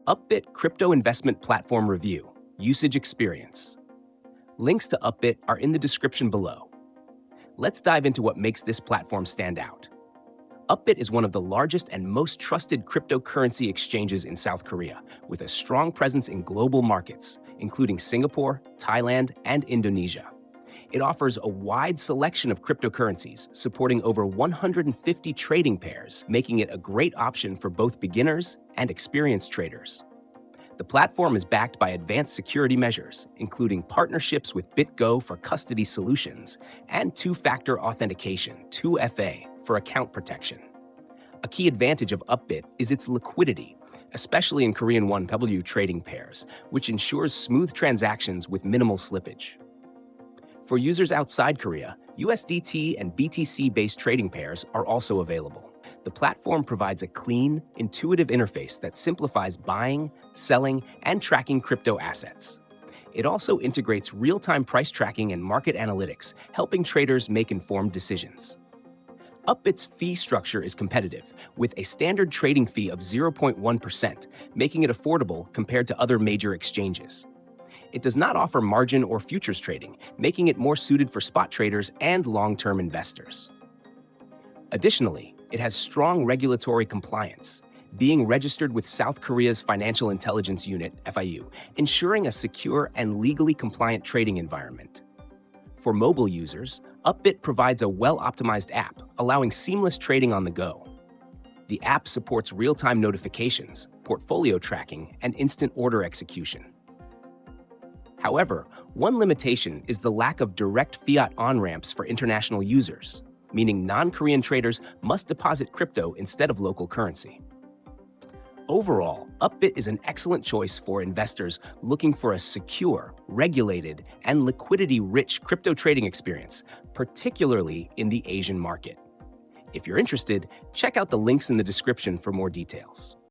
Upbit Crypto Investment Platform Review, Usage Experience. Links to Upbit are in the description below. Let's dive into what makes this platform stand out. Upbit is one of the largest and most trusted cryptocurrency exchanges in South Korea, with a strong presence in global markets, including Singapore, Thailand, and Indonesia. It offers a wide selection of cryptocurrencies, supporting over 150 trading pairs, making it a great option for both beginners and experienced traders. The platform is backed by advanced security measures, including partnerships with BitGo for custody solutions and two-factor authentication, 2FA, for account protection. A key advantage of Upbit is its liquidity, especially in Korean won-W trading pairs, which ensures smooth transactions with minimal slippage. For users outside Korea, USDT and BTC-based trading pairs are also available. The platform provides a clean, intuitive interface that simplifies buying, selling, and tracking crypto assets. It also integrates real-time price tracking and market analytics, helping traders make informed decisions. Upbit's fee structure is competitive, with a standard trading fee of 0.1%, making it affordable compared to other major exchanges. It does not offer margin or futures trading, making it more suited for spot traders and long-term investors. Additionally, it has strong regulatory compliance, being registered with South Korea's Financial Intelligence Unit, FIU, ensuring a secure and legally compliant trading environment. For mobile users, Upbit provides a well-optimized app, allowing seamless trading on the go. The app supports real-time notifications, portfolio tracking, and instant order execution. However, one limitation is the lack of direct fiat on-ramps for international users, meaning non-Korean traders must deposit crypto instead of local currency. Overall, Upbit is an excellent choice for investors looking for a secure, regulated, and liquidity-rich crypto trading experience, particularly in the Asian market. If you're interested, check out the links in the description for more details.